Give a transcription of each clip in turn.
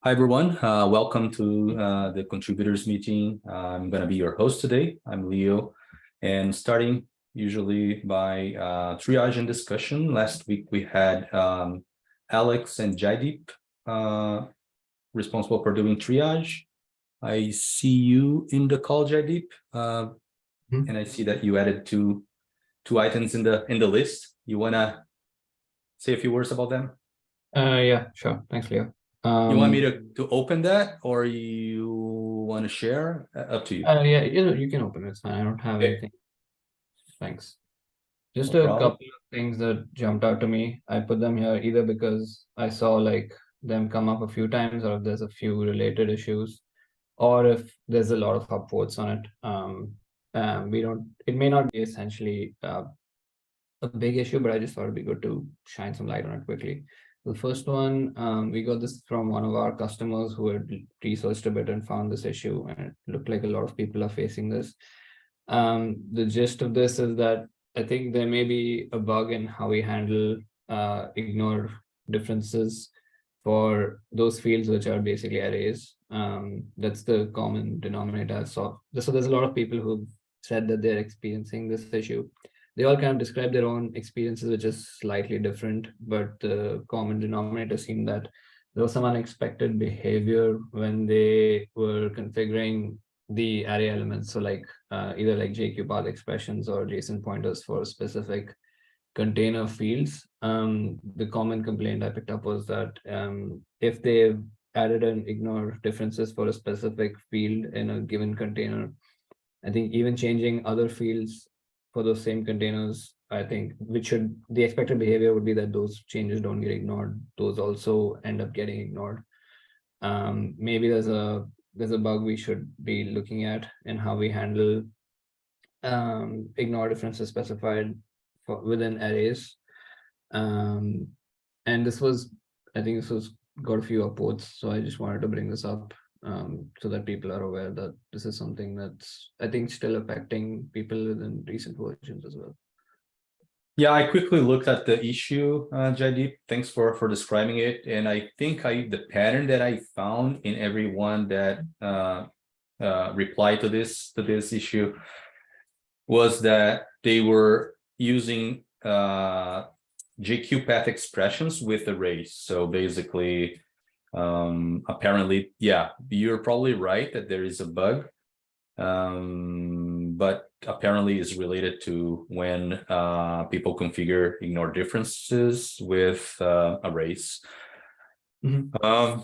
Hi, everyone. Welcome to the contributors meeting. I'm going to be your host today. I'm Leo, and starting usually by triage and discussion. Last week we had Alex and Jaideep responsible for doing triage. I see you in the call, Jaideep, and I see that you added two items in the list. You want to say a few words about them? Yeah, sure. Thanks, Leo. You want me to open that, or you want to share? Up to you. Yeah, you can open it. It's fine. I don't have anything. Thanks. Just No a problem. couple of things that jumped out to me. I put them here either because I saw like them come up a few times, or if there's a few related issues, or if there's a lot of upvotes on it. It may not be essentially a big issue, but I just thought it'd be good to shine some light on it quickly. The first one, we got this from one of our customers who had researched a bit and found this issue, and it looked like a lot of people are facing this. The gist of this is that I think there may be a bug in how we handle ignore differences for those fields which are basically arrays. That's the common denominator. So there's a lot of people who've said that they're experiencing this issue. They all kind of describe their own experiences, which is slightly different, but the common denominator seemed that there was some unexpected behavior when they were configuring the array elements. So like either like JQ path expressions or JSON pointers for specific container fields. The common complaint I picked up was that if they added and ignore differences for a specific field in a given container, I think even changing other fields for those same containers, I think the expected behavior would be that those changes don't get ignored. Those also end up getting ignored. Maybe there's a bug we should be looking at in how we handle ignore differences specified within arrays. And I think this was got a few upvotes, so I just wanted to bring this up so that people are aware that this is something that's, I think, still affecting people in recent versions as well. Yeah, I quickly looked at the issue, Jaideep. Thanks for describing it. And I think the pattern that I found in everyone that replied to this issue was that they were using JQ path expressions with arrays. So basically, apparently, yeah, you're probably right that there is a bug, but apparently is related to when people configure ignore differences with arrays. Mm-hmm.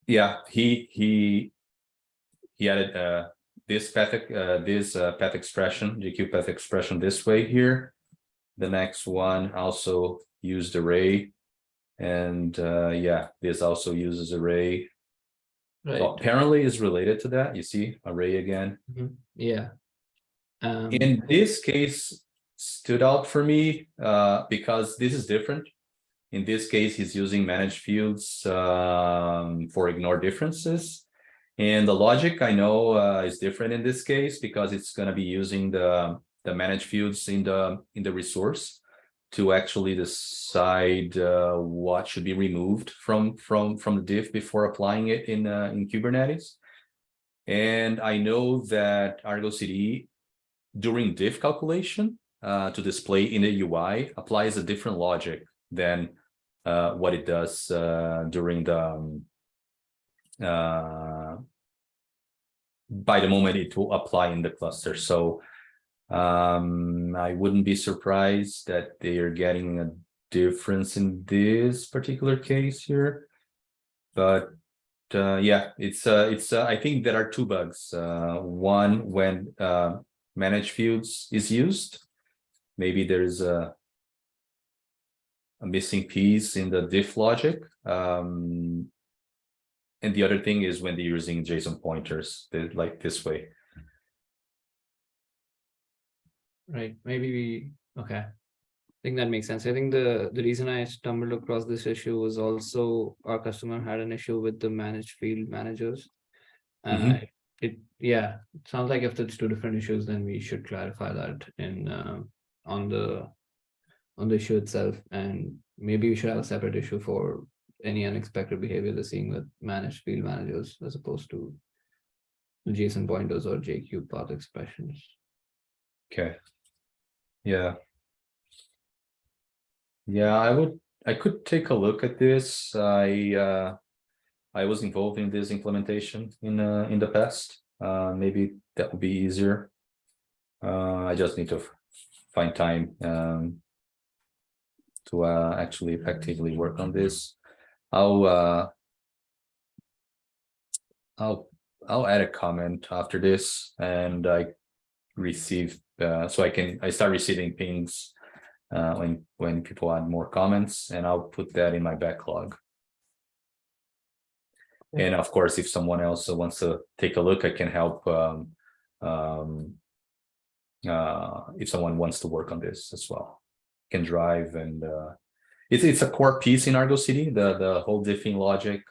Yeah, he added this path expression, JQ path expression this way here. The next one also used array, and yeah, this also uses array. Right. So apparently is related to that. You see array again. Mm-hmm. Yeah. In this case stood out for me because this is different. In this case, he's using managed fields for ignore differences. And the logic I know is different in this case because it's going to be using the managed fields in the resource to actually decide what should be removed from the diff before applying it in Kubernetes. And I know that Argo CD during diff calculation to display in the UI applies a different logic than what it does during the by the moment it will apply in the cluster. So I wouldn't be surprised that they are getting a difference in this particular case here. But yeah, it's I think there are two bugs. One, when managed fields is used, maybe there's a missing piece in the diff logic. And the other thing is when they're using JSON pointers, like this way. Right. Okay. I think that makes sense. I think the reason I stumbled across this issue was also our customer had an issue with the managed field managers. It sounds like if it's two different issues, then we should clarify that in on the issue itself, and maybe we should have a separate issue for any unexpected behavior they're seeing with managed field managers as opposed to JSON pointers or JQ path expressions. Okay. Yeah. Yeah, I could take a look at this. I was involved in this implementation in the past. Maybe that would be easier. I just need to find time to actually effectively work on this. I'll add a comment after this, and I receive so I start receiving pings when people add more comments, and I'll put that in my backlog. Yeah. And of course, if someone else wants to take a look, I can help. If someone wants to work on this as well, can drive, and it's a core piece in Argo CD. The whole diffing logic.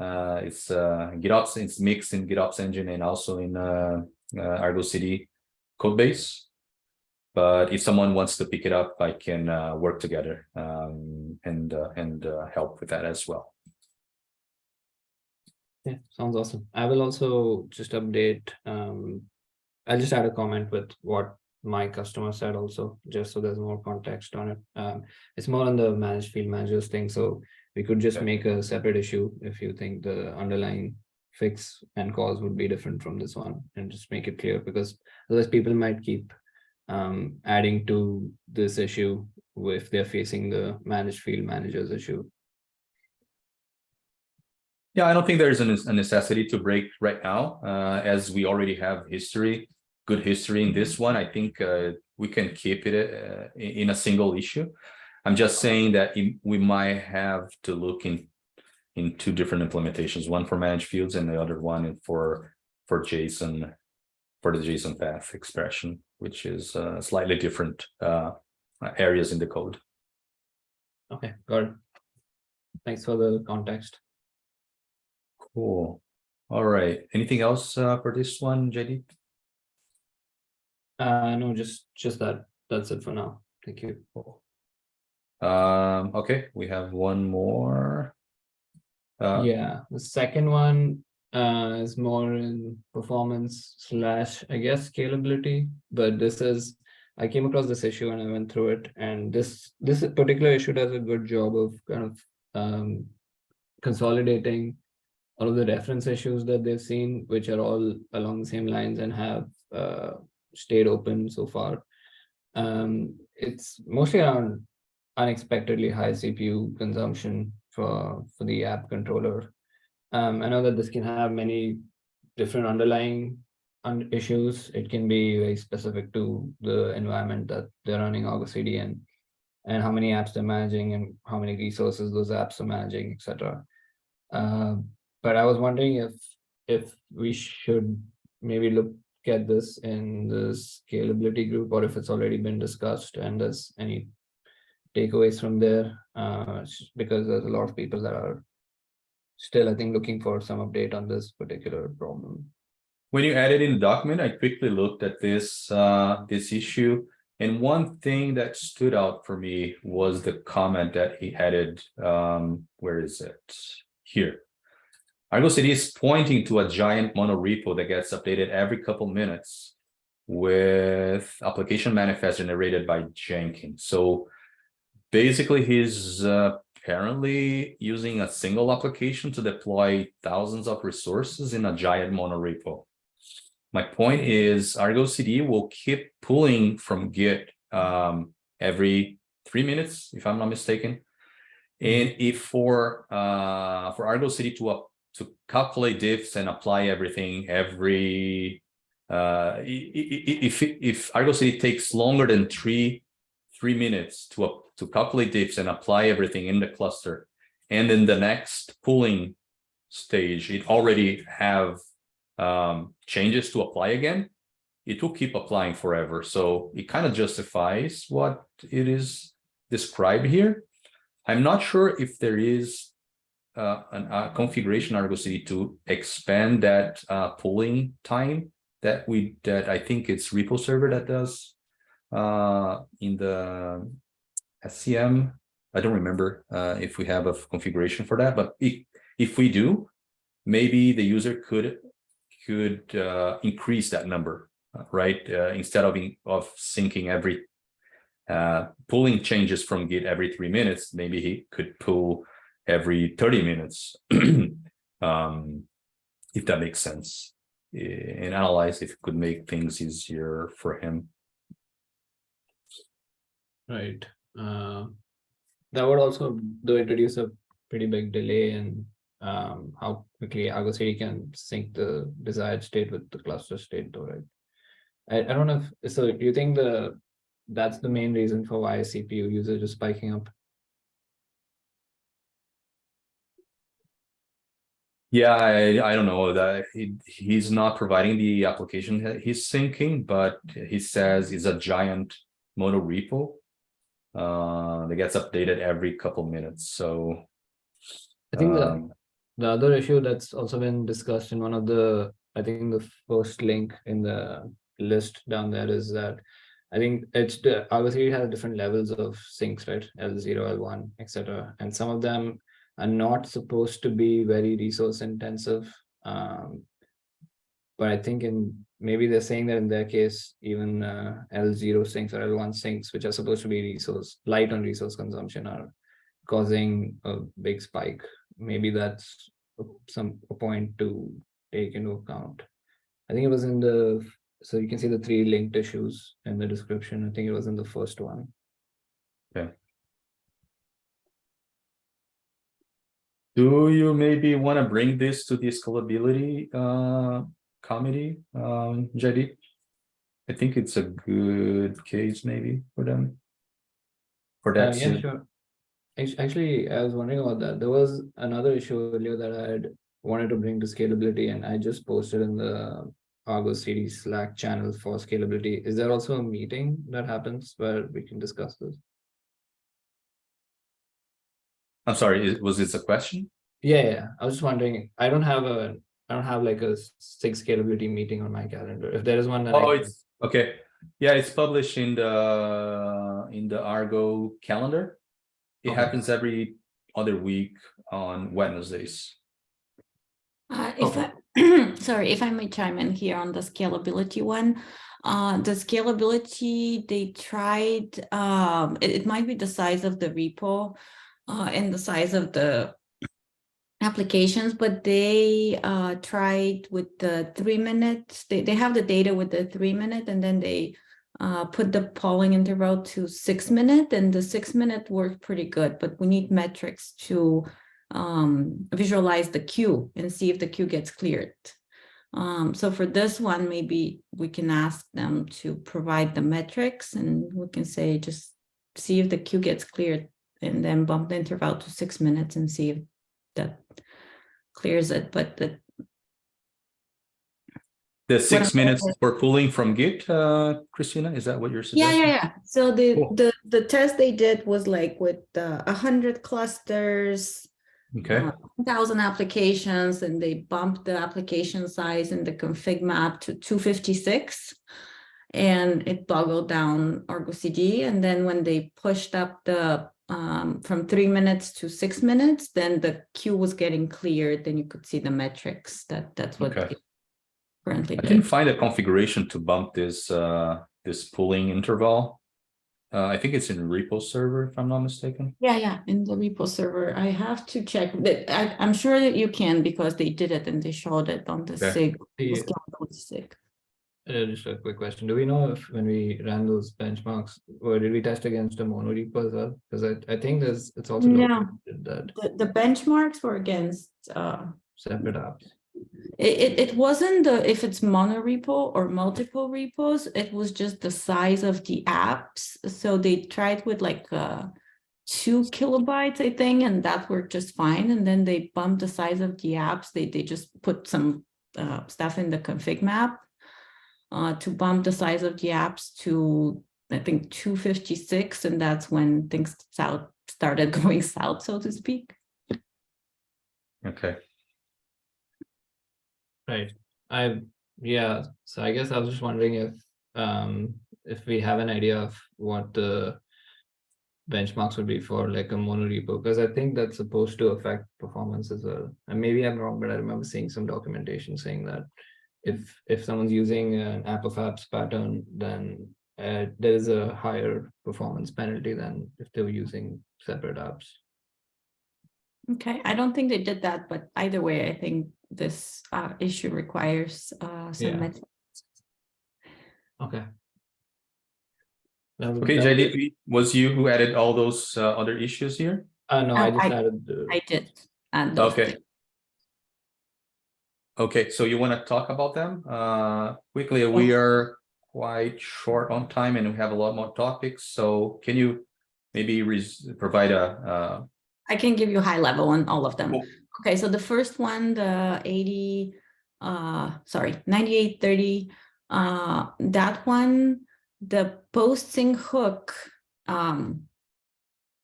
It's GitOps. It's mixed in GitOps engine and also in Argo CD code base. But if someone wants to pick it up, I can work together and help with that as well. Yeah, sounds awesome. I will also just update. I'll just add a comment with what my customer said also, just so there's more context on it. It's more on the managed field managers thing, so we could just make a separate issue if you think the underlying fix and cause would be different from this one, and just make it clear, because otherwise people might keep adding to this issue if they're facing the managed field managers issue. Yeah, I don't think there's a necessity to break right now, as we already have good history in this one. I think we can keep it in a single issue. I'm just saying that we might have to look in two different implementations, one for managed fields and the other one for JSON, for the JSON path expression, which is slightly different areas in the code. Okay, got it. Thanks for the context. Cool. All right. Anything else for this one, JD? No, just that. That's it for now. Thank you. Cool. Okay, we have one more. Yeah, the second one is more in performance / I guess scalability, but I came across this issue and I went through it, and this particular issue does a good job of kind of consolidating all of the reference issues that they've seen, which are all along the same lines and have stayed open so far. It's mostly around unexpectedly high CPU consumption for the app controller. I know that this can have many different underlying issues. It can be very specific to the environment that they're running Argo CD and how many apps they're managing and how many resources those apps are managing, etc. But I was wondering if we should maybe look at this in the scalability group, or if it's already been discussed and there's any takeaways from there, because there's a lot of people that are still, I think, looking for some update on this particular problem. When you added in the document, I quickly looked at this issue, and one thing that stood out for me was the comment that he added. Where is it? Here. Argo CD is pointing to a giant monorepo that gets updated every couple minutes with application manifest generated by Jenkins. So basically, he's apparently using a single application to deploy thousands of resources in a giant monorepo. My point is, Argo CD will keep pulling from Git every 3 minutes, if I'm not mistaken. And if for Argo CD to calculate diffs and apply everything if Argo CD takes longer than three minutes to calculate diffs and apply everything in the cluster, and in the next pooling stage it already have changes to apply again, it will keep applying forever. So it kind of justifies what it is described here. I'm not sure if there is a configuration Argo CD to expand that pooling time that I think it's repo server that does in the SCM I don't remember if we have a configuration for that, but if we do, maybe the user could increase that number, right? Instead of syncing every pulling changes from Git every 3 minutes, maybe he could pull every 30 minutes, if that makes sense, and analyze if it could make things easier for him. Right. That would also though introduce a pretty big delay in how quickly Argo CD can sync the desired state with the cluster state, though, right? I don't know if so. Do you think that's the main reason for why CPU usage is spiking up? Yeah, I don't know that he's not providing the application that he's syncing, but he says it's a giant mono repo that gets updated every couple minutes. So I think the other issue that's also been discussed in one of the, I think the first link in the list down there is that I think it's the obviously it has different levels of syncs, right? L0, L1, etc. And some of them are not supposed to be very resource intensive. But I think maybe they're saying that in their case, even L0 syncs or L1 syncs, which are supposed to be light on resource consumption, are causing a big spike. Maybe that's a point to take into account. I think it was in so you can see the 3 linked issues in the description. I think it was in the first one. Okay. Do you maybe want to bring this to the scalability committee, JD? I think it's a good case maybe for them. For that. Yeah, sure. Actually, I was wondering about that. There was another issue earlier that I had wanted to bring to scalability, and I just posted in the Argo CD Slack channel for scalability. Is there also a meeting that happens where we can discuss this? I'm sorry, was this a question? Yeah. I was just wondering. I don't have like a SIG scalability meeting on my calendar. If there is one, then it's okay. Yeah, it's published in the Argo calendar. It happens every other week on Wednesdays. Sorry, if I may chime in here on the scalability one. The scalability, they tried, it might be the size of the repo and the size of the applications, but they tried with the 3 minutes. They have the data with the 3 minute, and then they put the polling interval to 6 minutes, and the 6 minute worked pretty good, but we need metrics to visualize the queue and see if the queue gets cleared. So for this one, maybe we can ask them to provide the metrics, and we can say just see if the queue gets cleared, and then bump the interval to 6 minutes and see if that clears it. But the 6 minutes for pulling from Git, Christina, is that what you're suggesting? Yeah. So the test they did was like with 100 clusters, okay, 1,000 applications, and they bumped the application size in the config map to 256, and it toggled down Argo CD. And then when they pushed up the from 3 minutes to 6 minutes, then the queue was getting cleared. Then you could see the metrics. That's what it currently did. I can find a configuration to bump this this pulling interval. I think it's in repo server, if I'm not mistaken. Yeah, in the repo server. I have to check that. I'm sure that you can, because they did it and they showed it on the SIG. SIG. Just a quick question. Do we know if when we ran those benchmarks, or did we test against a mono repo as well? Because I think it's also that the benchmarks were against separate apps. It wasn't if it's mono repo or multiple repos, it was just the size of the apps. So they tried with like 2 kilobytes, I think, and that worked just fine. And then they bumped the size of the apps. They just put some stuff in the config map to bump the size of the apps to, I think, 256, and that's when things started going south, so to speak. Okay. Right. So I guess I was just wondering if we have an idea of what the benchmarks would be for like a monorepo, because I think that's supposed to affect performance as well. And maybe I'm wrong, but I remember seeing some documentation saying that if someone's using an app of apps pattern, then there is a higher performance penalty than if they were using separate apps. Okay, I don't think they did that, but either way, I think this issue requires some Yeah. method. Okay. Okay, JDP, was you who added all those other issues here? No, I just added the. I did add those Okay. things. Okay, so you want to talk about them quickly? We are quite short on time and we have a lot more topics. So can you maybe provide a I can give you high level on all of them. Cool. Okay, so the first one, the 9830, that one, the posting hook,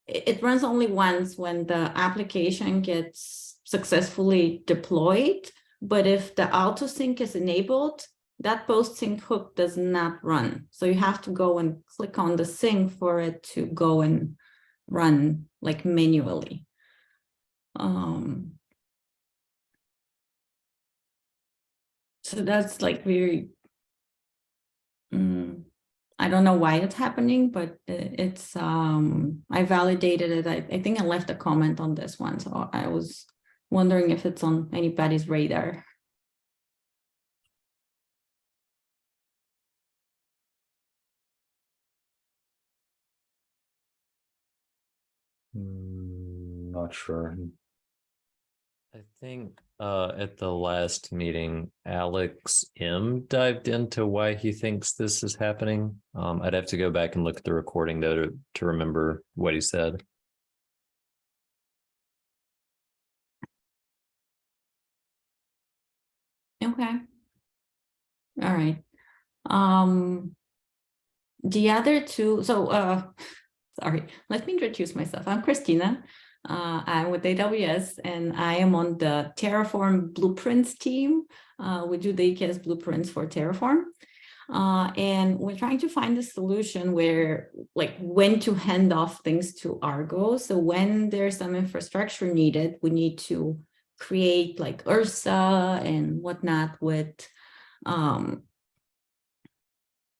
it runs only once when the application gets successfully deployed. But if the auto sync is enabled, that post sync hook does not run. So you have to go and click on the sync for it to go and run like manually. So that's like very, I don't know why it's happening, but it's, I validated it. I think I left a comment on this one. So I was wondering if it's on anybody's radar. Not sure. I think at the last meeting, Alex M dived into why he thinks this is happening. I'd have to go back and look at the recording though to remember what he said. Okay. All right. The other two, so sorry, let me introduce myself. I'm Christina. I'm with AWS and I am on the Terraform Blueprints team. We do the EKS blueprints for Terraform. And we're trying to find a solution where, like, when to hand off things to Argo. So when there's some infrastructure needed, we need to create like Ursa and whatnot with the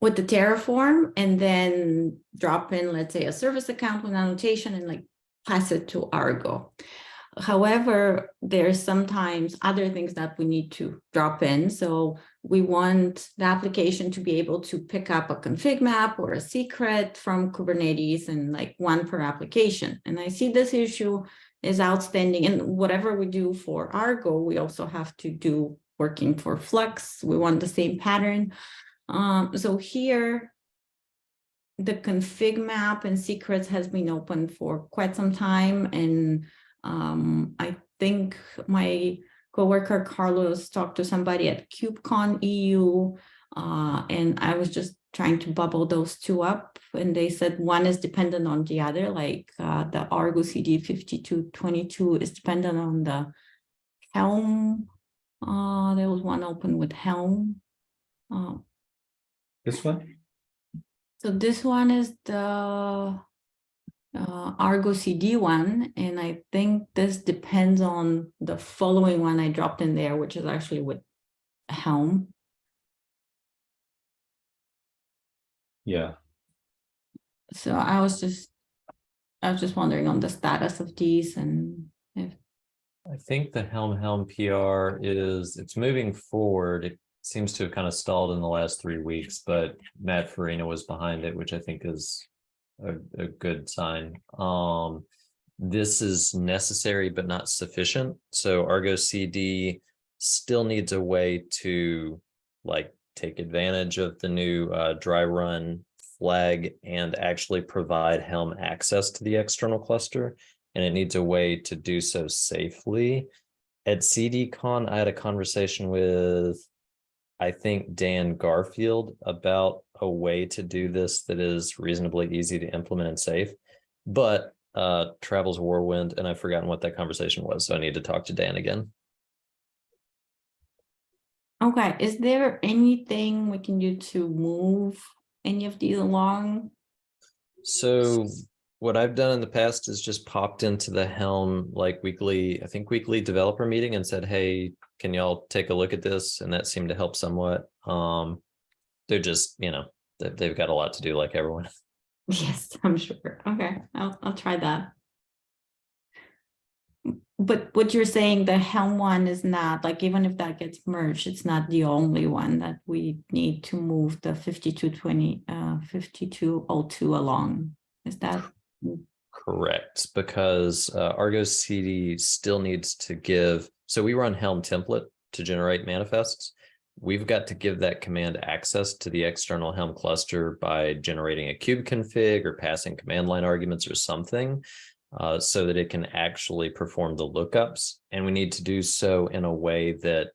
Terraform, and then drop in, let's say, a service account with annotation and like pass it to Argo. However, there's sometimes other things that we need to drop in. So we want the application to be able to pick up a config map or a secret from Kubernetes, and like one per application. And I see this issue is outstanding. And whatever we do for Argo, we also have to do working for Flux. We want the same pattern. So here, the config map and secrets has been open for quite some time. And I think my coworker Carlos talked to somebody at KubeCon EU, and I was just trying to bubble those two up. And they said one is dependent on the other, like the Argo CD 5222 is dependent on the Helm. There was one open with Helm. This one? So this one is the Argo CD one, and I think this depends on the following one I dropped in there, which is actually with Helm. Yeah. So I was just wondering on the status of these, and if I think the Helm PR it's moving forward. It seems to have kind of stalled in the last 3 weeks, but Matt Farina was behind it, which I think is a good sign. This is necessary but not sufficient. So Argo CD still needs a way to like take advantage of the new dry run flag and actually provide Helm access to the external cluster. And it needs a way to do so safely. At CDCon, I had a conversation with, I think, Dan Garfield about a way to do this that is reasonably easy to implement and safe. But travel's whirlwind, and I've forgotten what that conversation was, so I need to talk to Dan again. okay, is there anything we can do to move any of these along? So what I've done in the past is just popped into the Helm like weekly developer meeting and said, hey, can y'all take a look at this? And that seemed to help somewhat. They're just, they've got a lot to do like everyone. Yes, I'm sure. Okay, I'll try that. But what you're saying, the Helm one is not, like, even if that gets merged, it's not the only one that we need to move the 5202 along. Is that? Correct, because Argo CD still needs to give, so we run Helm template to generate manifests. We've got to give that command access to the external Helm cluster by generating a kube config or passing command line arguments or something, so that it can actually perform the lookups. And we need to do so in a way that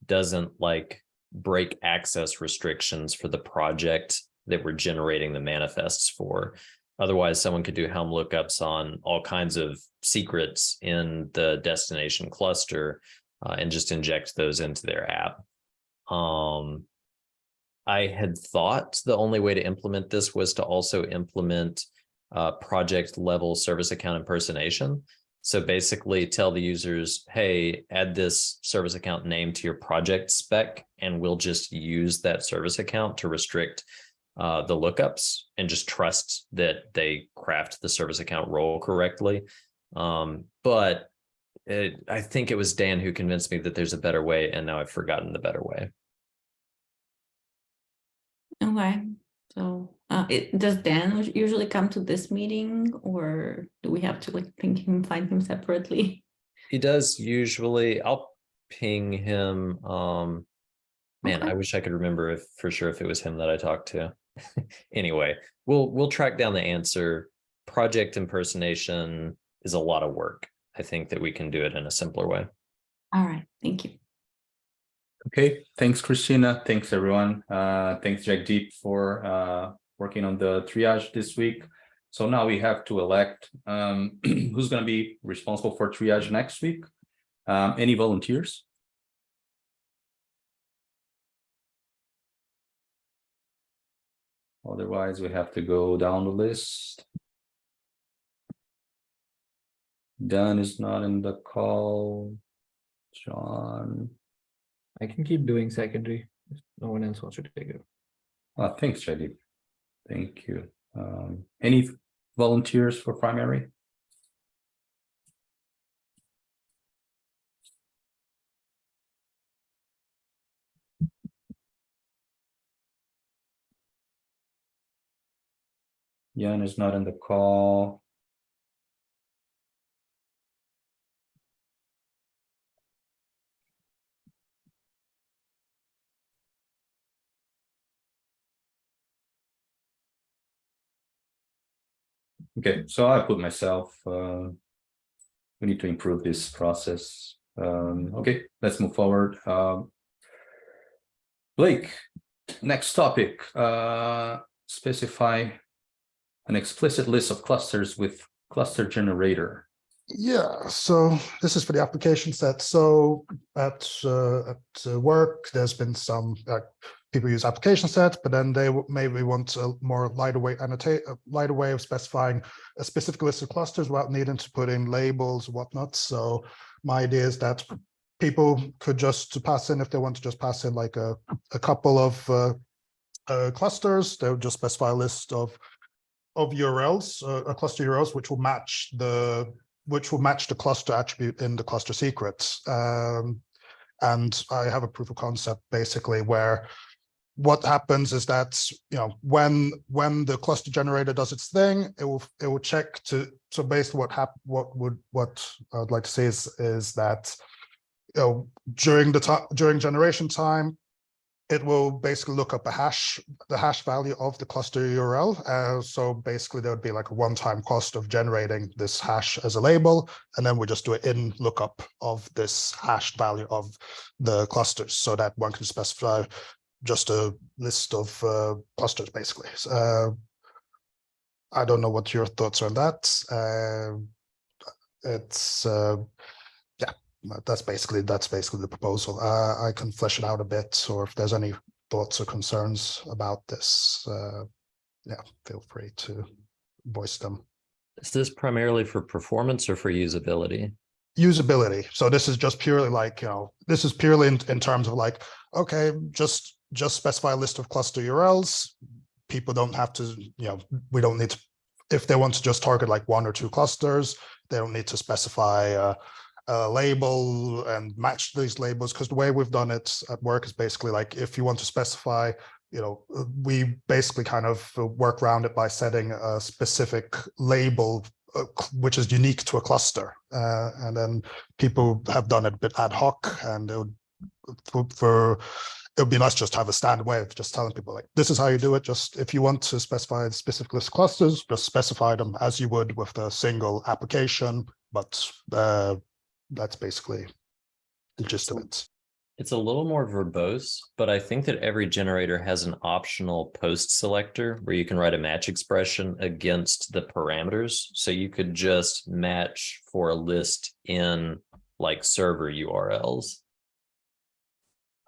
doesn't like break access restrictions for the project that we're generating the manifests for. Otherwise, someone could do Helm lookups on all kinds of secrets in the destination cluster and just inject those into their app. I had thought the only way to implement this was to also implement project level service account impersonation. So basically tell the users, hey, add this service account name to your project spec, and we'll just use that service account to restrict the lookups and just trust that they craft the service account role correctly. But I think it was Dan who convinced me that there's a better way, and now I've forgotten the better way. Okay, so does Dan usually come to this meeting, or do we have to like find him separately? He does usually. I'll ping him. Man, Okay. I wish I could remember for sure if it was him that I talked to. Anyway, we'll track down the answer. Project impersonation is a lot of work. I think that we can do it in a simpler way. All right, thank you. Okay, thanks, Christina. Thanks, everyone. Thanks, Jagdeep, for working on the triage this week. So now we have to elect who's going to be responsible for triage next week. Any volunteers? Otherwise, we have to go down the list. Dan is not in the call. John. I can keep doing secondary if no one else wants to take it. Thanks, Jagdeep. Thank you. Any volunteers for primary? Jan is not in the call. Okay, so I put myself. We need to improve this process. Okay, let's move forward. Blake, next topic. Specify an explicit list of clusters with cluster generator. Yeah, so this is for the application set. So at work, there's been some people use application sets, but then they maybe want a more lighter way of specifying a specific list of clusters without needing to put in labels and whatnot. So my idea is that people could just pass in, if they want to just pass in like a couple of clusters, they would just specify a list of URLs, a cluster URLs, which will match the cluster attribute in the cluster secrets. And I have a proof of concept basically where what happens is that, you know, when the cluster generator does its thing, it will check to, so basically what I'd like to say is that, you know, during generation time, it will basically look up the hash value of the cluster URL. So basically there would be like a one-time cost of generating this hash as a label, and then we just do an in lookup of this hashed value of the clusters so that one can specify just a list of clusters basically. I don't know what your thoughts are on that. Yeah. That's basically the proposal. I can flesh it out a bit, or if there's any thoughts or concerns about this, yeah, feel free to voice them. Is this primarily for performance or for usability? Usability. So this is just purely like, this is purely in terms of like, okay, just specify a list of cluster URLs. People don't have to, we don't need to, if they want to just target like 1 or 2 clusters, they don't need to specify a label and match these labels, because the way we've done it at work is basically like, if you want to specify, we basically kind of work around it by setting a specific label which is unique to a cluster, and then people have done it a bit ad hoc, and it would be nice just to have a standard way of just telling people like, this is how you do it. Just if you want to specify a specific list of clusters, just specify them as you would with a single application. But that's basically the gist of it. It's a little more verbose, but I think that every generator has an optional post selector where you can write a match expression against the parameters. So you could just match for a list in like server URLs.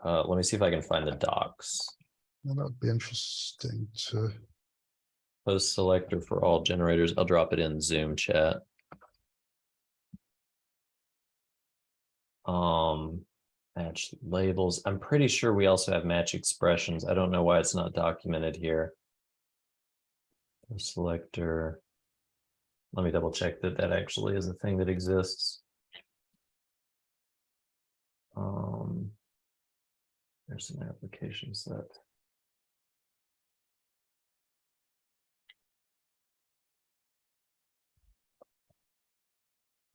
Let me see if I can find the docs. Well, that would be interesting to. Post selector for all generators. I'll drop it in Zoom chat. Match labels. I'm pretty sure we also have match expressions. I don't know why it's not documented here. Post selector. Let me double check that that actually is a thing that exists. There's an application set.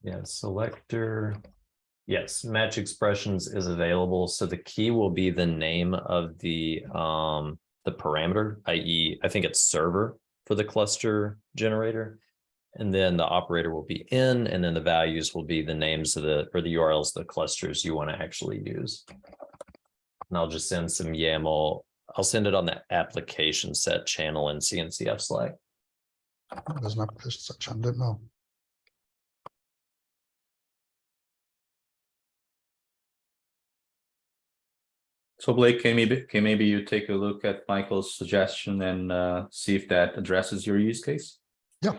Yeah, selector. Yes, match expressions is available. So the key will be the name of the parameter, i.e., I think it's server for the cluster generator. And then the operator will be in, and then the values will be the names of the URLs of the clusters you want to actually use. And I'll just send some YAML. I'll send it on the application set channel in CNCF Slack. There's an application section, I didn't know. So Blake, can maybe you take a look at Michael's suggestion and see if that addresses your use case? Yeah.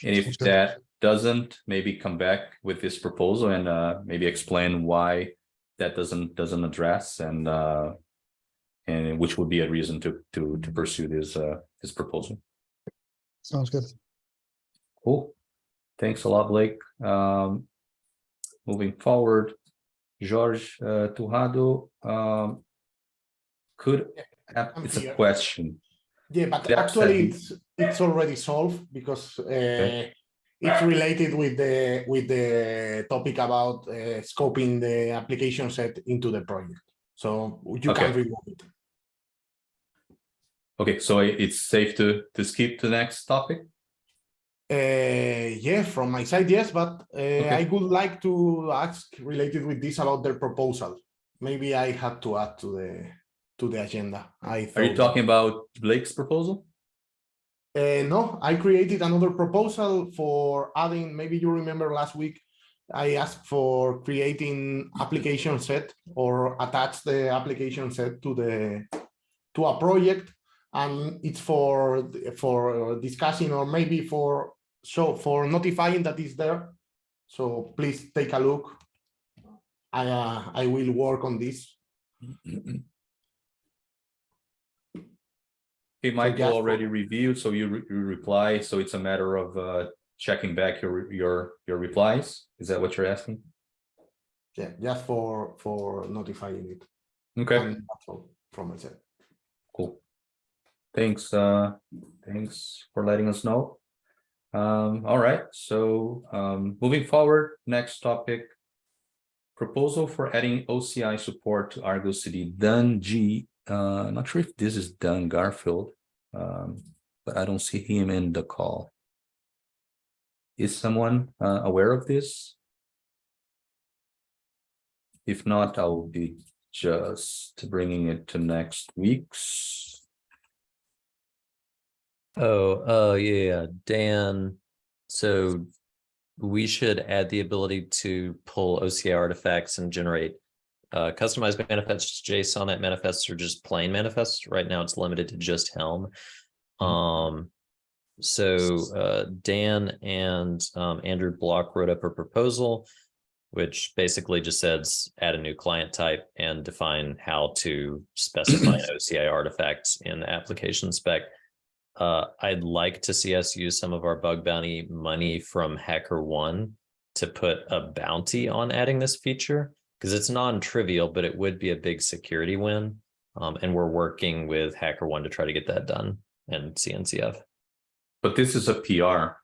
And if that doesn't, maybe come back with this proposal and maybe explain why that doesn't address, and which would be a reason to pursue this proposal. Sounds good. Cool. Thanks a lot, Blake. Moving forward, Jorge Turrado, it's a question. Yeah, but actually it's already solved, because it's related with the topic about scoping the application set into the project. So you can remove it. Okay, so it's safe to skip to the next topic? Yeah, from my side, yes, but I would like to ask related with this about their proposal. Maybe I had to add to the agenda. Are you talking about Blake's proposal? No, I created another proposal for adding, maybe you remember last week, I asked for creating application set or attach the application set to a project, and it's for discussing, or maybe for notifying that it's there. So please take a look. I will work on this. It might be already reviewed, so you reply. So it's a matter of checking back your replies. Is that what you're asking? Yeah, just for notifying it. Okay. And that's all from myself. Cool. Thanks. Thanks for letting us know. All right. So moving forward, next topic. Proposal for adding OCI support to Argo CD. Done G. Not sure if this is Dan Garfield, but I don't see him in the call. Is someone aware of this? If not, I will be just bringing it to next week's. Yeah, Dan. So we should add the ability to pull OCI artifacts and generate customized manifests, JSON manifests, or just plain manifests. Right now it's limited to just Helm. So Dan and Andrew Block wrote up a proposal, which basically just says add a new client type and define how to specify an OCI artifact in the application spec. I'd like to see us use some of our bug bounty money from HackerOne to put a bounty on adding this feature, because it's non-trivial, but it would be a big security win. And we're working with HackerOne to try to get that done and CNCF. But this is a PR.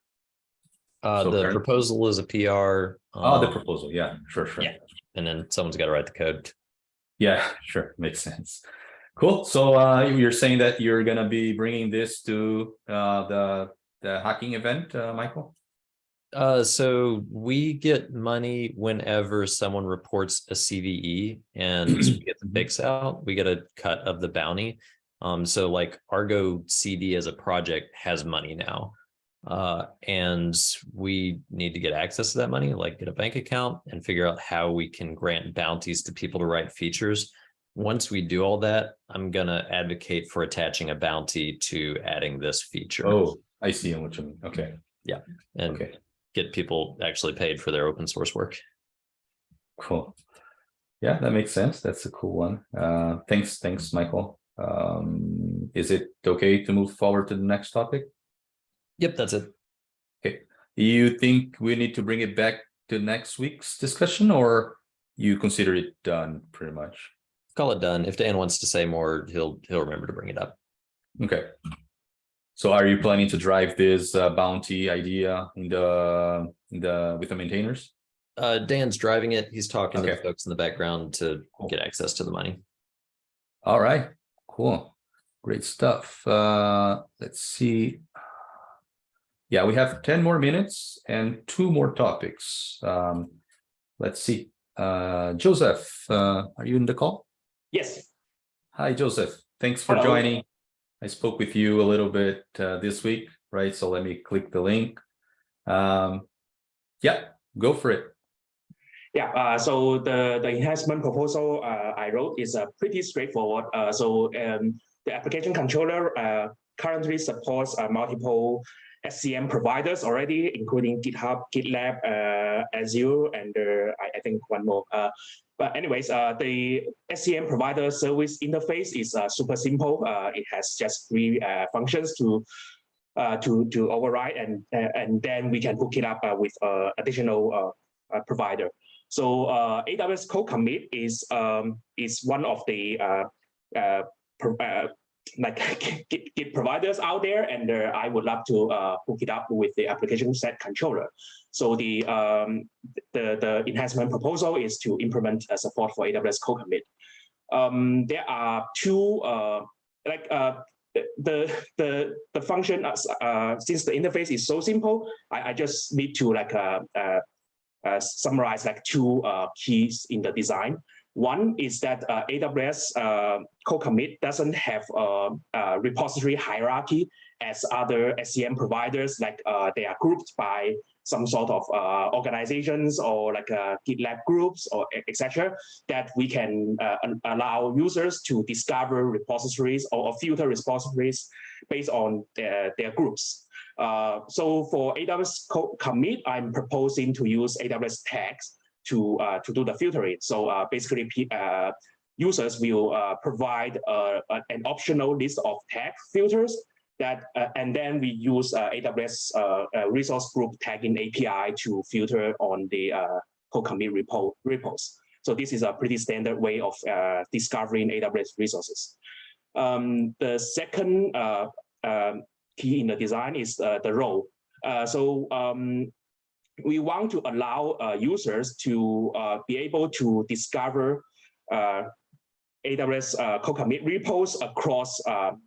The proposal is a PR. The proposal. Yeah, sure. Yeah. And then someone's got to write the code. Yeah, sure. Makes sense. Cool. So you're saying that you're going to be bringing this to the hacking event, Michael? So we get money whenever someone reports a CVE and we get the fix out, we get a cut of the bounty. So like Argo CD as a project has money now. And we need to get access to that money, like get a bank account and figure out how we can grant bounties to people to write features. Once we do all that, I'm going to advocate for attaching a bounty to adding this feature. Oh, I see what you mean. Okay. Yeah. And get people actually paid for their open source work. Cool. Yeah, that makes sense. That's a cool one. Thanks, Michael. Is it okay to move forward to the next topic? Yep, that's it. Okay. You think we need to bring it back to next week's discussion, or you consider it done pretty much? Call it done. If Dan wants to say more, he'll remember to bring it up. Okay. So are you planning to drive this bounty idea with the maintainers? Dan's driving it. He's talking to the folks in the background to get access to the money. All right, cool. Great stuff. Let's see. Yeah, we have 10 more minutes and 2 more topics. Let's see. Joseph, are you in the call? Yes. Hi, Joseph. Thanks for joining. I spoke with you a little bit this week, right? So let me click the link. Yeah, go for it. Yeah, so the enhancement proposal I wrote is pretty straightforward. The application controller currently supports multiple SCM providers already, including GitHub, GitLab, Azure, and I think one more. But anyways, the SCM provider service interface is super simple. It has just 3 functions to override, and then we can hook it up with additional provider. So AWS Code Commit is one of the Git providers out there, and I would love to hook it up with the application set controller. So the enhancement proposal is to implement support for AWS Code Commit. There are 2 the function. Since the interface is so simple, I just need to summarize 2 keys in the design. One is that AWS Code Commit doesn't have a repository hierarchy as other SCM providers, they are grouped by some sort of organizations or GitLab groups or etc. that we can allow users to discover repositories or filter repositories based on their groups. So for AWS Code Commit, I'm proposing to use AWS tags to do the filtering. So basically, users will provide an optional list of tag filters that, and then we use AWS resource group tagging API to filter on the Code Commit repos. So this is a pretty standard way of discovering AWS resources. The second key in the design is the role. We want to allow users to be able to discover AWS Code Commit repos across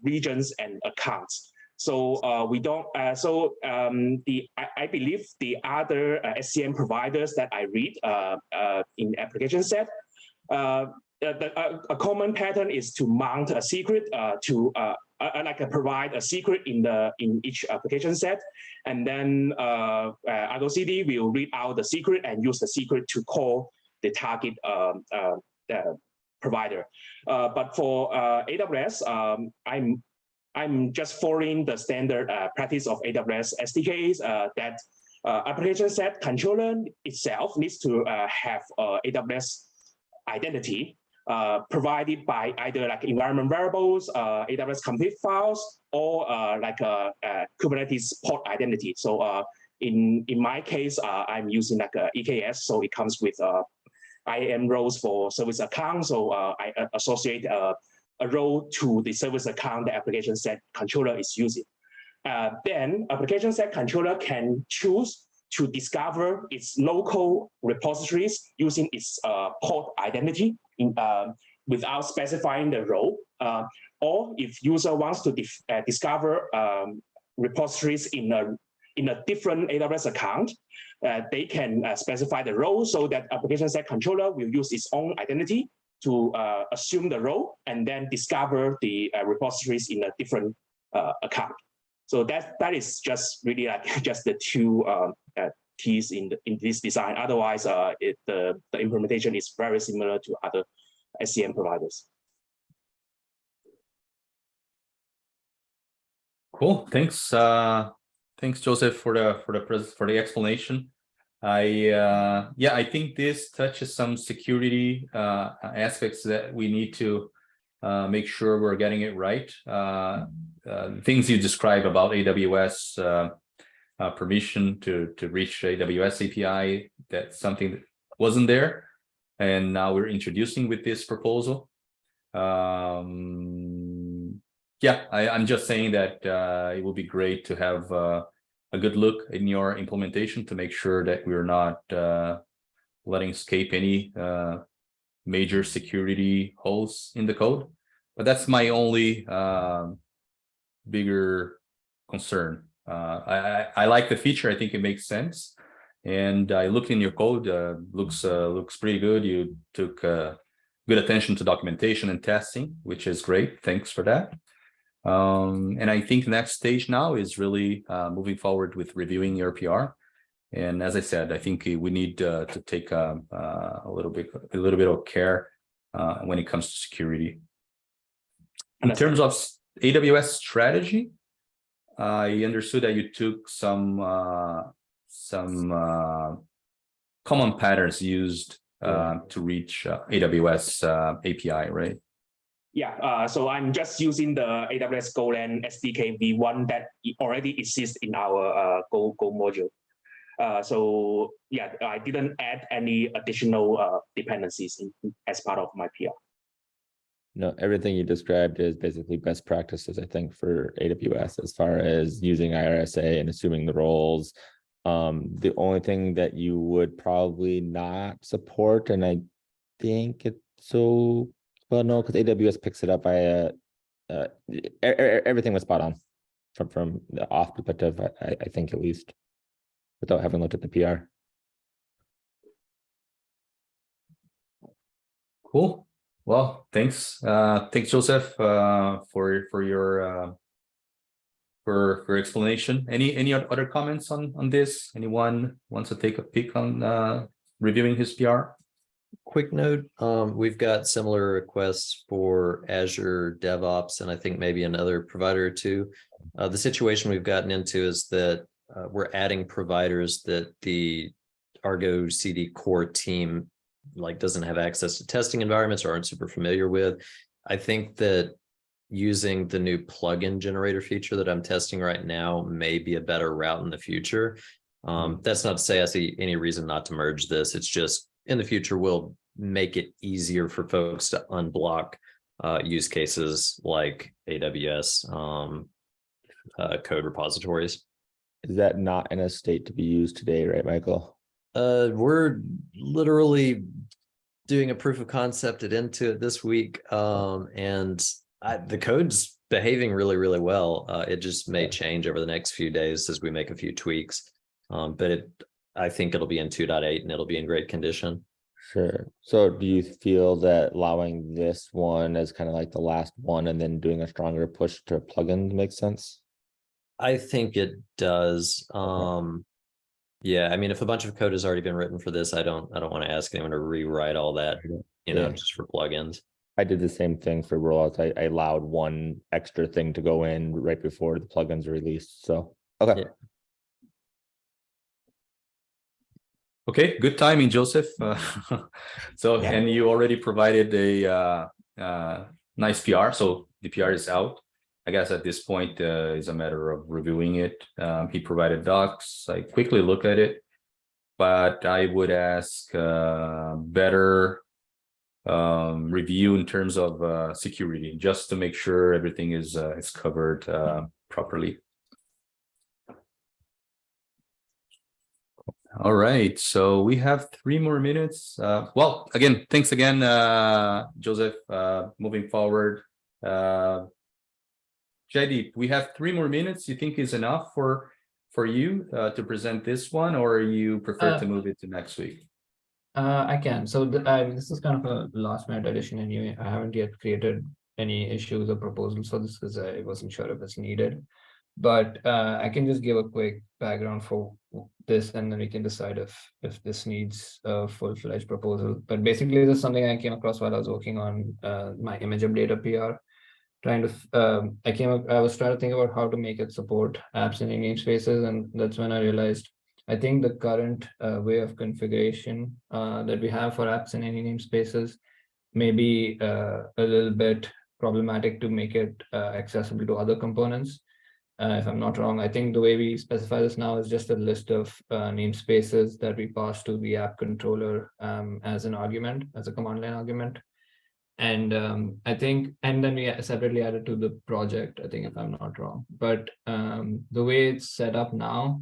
regions and accounts. So we don't. I believe the other SCM providers that I read in the application set, a common pattern is to mount a secret provide a secret in each application set, and then Argo CD will read out the secret and use the secret to call the target provider. But for AWS, I'm just following the standard practice of AWS SDKs that application set controller itself needs to have AWS identity provided by either like environment variables, AWS complete files, or like a Kubernetes pod identity. So in my case, I'm using like a EKS, so it comes with IAM roles for service account. So I associate a role to the service account the application set controller is using. Then application set controller can choose to discover its local repositories using its pod identity without specifying the role. Or if user wants to discover repositories in a different AWS account, they can specify the role so that application set controller will use its own identity to assume the role and then discover the repositories in a different account. So that is just really like just the two keys in this design. Otherwise, the implementation is very similar to other SCM providers. Cool. Thanks. Thanks, Joseph, for the explanation. I think this touches some security aspects that we need to make sure we're getting it right. Things you describe about AWS permission to reach AWS API, that's something that wasn't there, and now we're introducing with this proposal. I'm just saying that it would be great to have a good look in your implementation to make sure that we're not letting escape any major security holes in the code. But that's my only bigger concern. I like the feature. I think it makes sense, and I looked in your code. Looks pretty good. You took good attention to documentation and testing, which is great. Thanks for that. And I think the next stage now is really moving forward with reviewing your PR. And as I said, I think we need to take a little bit of care when it comes to security. In terms of AWS strategy, I understood that you took some common patterns used to reach AWS API, right? Yeah, so I'm just using the AWS Golang SDK v1 that already exists in our Go module. So yeah, I didn't add any additional dependencies as part of my PR. No, everything you described is basically best practices, I think, for AWS as far as using IRSA and assuming the roles. The only thing that you would probably not support, and I think it's so, well, no, because AWS picks it up by everything was spot on from the auth perspective, I think, at least, without having looked at the PR. Cool. Well, thanks. Thanks, Joseph, for your explanation. Any other comments on this? Anyone wants to take a peek on reviewing his PR? Quick note, we've got similar requests for Azure DevOps, and I think maybe another provider or two. The situation we've gotten into is that we're adding providers that the Argo CD core team doesn't have access to testing environments or aren't super familiar with. I think that using the new plugin generator feature that I'm testing right now may be a better route in the future. That's not to say I see any reason not to merge this. It's just in the future, we'll make it easier for folks to unblock use cases like AWS code repositories. Is that not in a state to be used today, right, Michael? We're literally doing a proof of concept at Intuit this week, and the code's behaving really, really well. It just may change over the next few days as we make a few tweaks, but I think it'll be in 2.8 and it'll be in great condition. Sure. So do you feel that allowing this one as kind of like the last one and then doing a stronger push to plugins makes sense? I think it does. Yeah, I mean, if a bunch of code has already been written for this, I don't want to ask anyone to rewrite all that, just for plugins. I did the same thing for rollouts. I allowed one extra thing to go in right before the plugins are released. So, okay. Yeah. Okay, good timing, Joseph. So, Yeah. and you already provided a nice PR, so the PR is out. I guess at this point is a matter of reviewing it. He provided docs. I quickly look at it, but I would ask better review in terms of security, just to make sure everything is covered properly. All right, so we have 3 more minutes. Well, again, thanks again, Joseph. Moving forward, Jaideep, we have 3 more minutes. You think is enough for you to present this one, or you prefer to move it to next week? I can. So this is kind of a last minute addition anyway. I haven't yet created any issues or proposals for this because I wasn't sure if it's needed. But I can just give a quick background for this, and then we can decide if this needs a full-fledged proposal. But basically, this is something I came across while I was working on my image updater PR. I was trying to think about how to make it support apps in namespaces, and that's when I realized I think the current way of configuration that we have for apps in any namespaces may be a little bit problematic to make it accessible to other components. If I'm not wrong, I think the way we specify this now is just a list of namespaces that we pass to the app controller as an argument, as a command line argument. And I think, and then we separately added to the project, I think, if I'm not wrong. But the way it's set up now,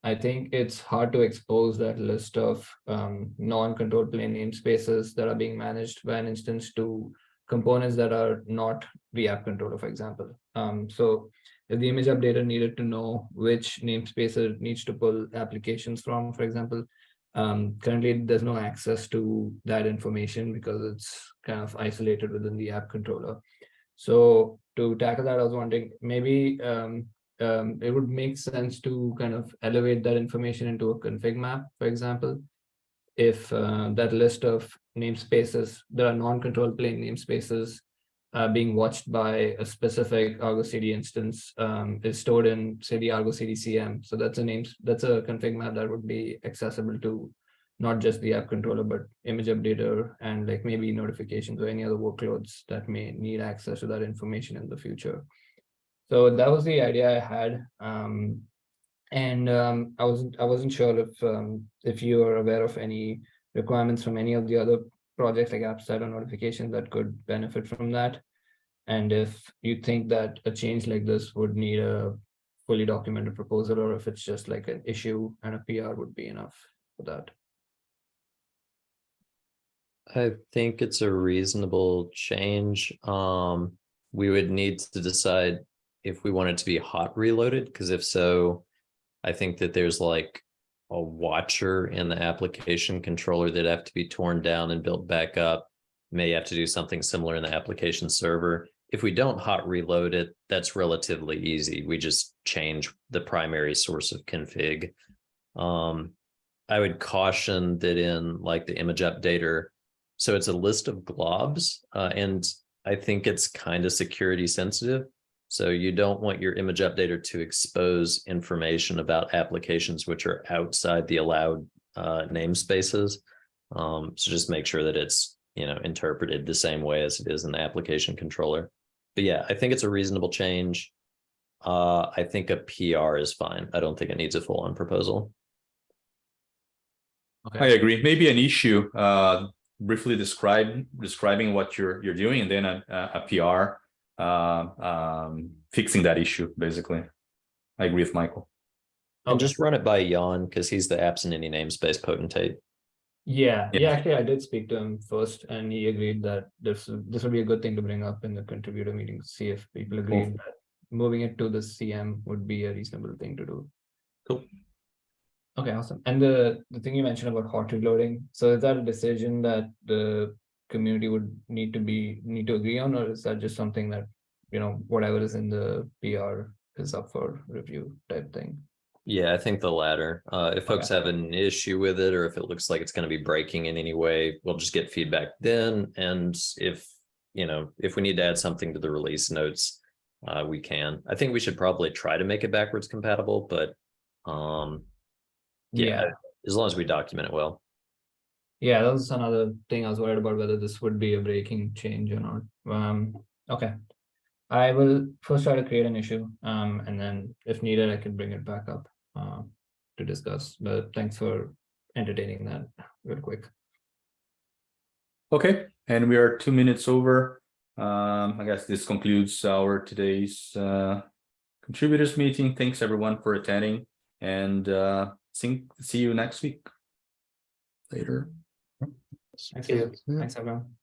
I think it's hard to expose that list of non-controlled plane namespaces that are being managed by an instance to components that are not the app controller, for example. So if the image updater needed to know which namespace it needs to pull applications from, for example, currently there's no access to that information because it's kind of isolated within the app controller. So to tackle that, I was wondering, maybe it would make sense to kind of elevate that information into a config map, for example. If that list of namespaces that are non-controlled plane namespaces being watched by a specific Argo CD instance is stored in, say, the Argo CD CM. So that's a config map that would be accessible to not just the app controller, but image updater and like maybe notifications or any other workloads that may need access to that information in the future. So that was the idea I had. And I wasn't sure if you are aware of any requirements from any of the other projects like AppStat or notifications that could benefit from that. And if you think that a change like this would need a fully documented proposal, or if it's just like an issue and a PR would be enough for that. I think it's a reasonable change. We would need to decide if we want it to be hot reloaded, because if so, I think that there's like a watcher in the application controller that have to be torn down and built back up. May have to do something similar in the application server. If we don't hot reload it, that's relatively easy. We just change the primary source of config. I would caution that in like the image updater, so it's a list of globs, and I think it's kind of security sensitive. So you don't want your image updater to expose information about applications which are outside the allowed namespaces. So just make sure that it's, interpreted the same way as it is in the application controller. But yeah, I think it's a reasonable change. I think a PR is fine. I don't think it needs a full-on proposal. Okay. I agree. Maybe an issue, briefly describing what you're doing, and then a PR fixing that issue, basically. I agree with Michael. And just run it by Jan, because he's the apps in any namespace potentate. Yeah, actually I did speak to him first, and he agreed that this would be a good thing to bring up in the contributor meeting to see if people agree that moving it to the CM would be a reasonable thing to do. Cool. Okay, awesome. And the thing you mentioned about hot reloading, so is that a decision that the community would need to agree on, or is that just something that, whatever is in the PR is up for review type thing? Yeah, I think the latter. If folks have an issue with it, or if it looks like it's going to be breaking in any way, we'll just get feedback then. And if, if we need to add something to the release notes, we can. I think we should probably try to make it backwards compatible, but Yeah. as long as we document it well. Yeah, that was another thing I was worried about, whether this would be a breaking change or not. Okay. I will first try to create an issue, and then if needed, I can bring it back up to discuss. But thanks for entertaining that real quick. Okay, and we are 2 minutes over. I guess this concludes our today's contributors meeting. Thanks everyone for attending, and see you next week. Later. Thanks, everyone.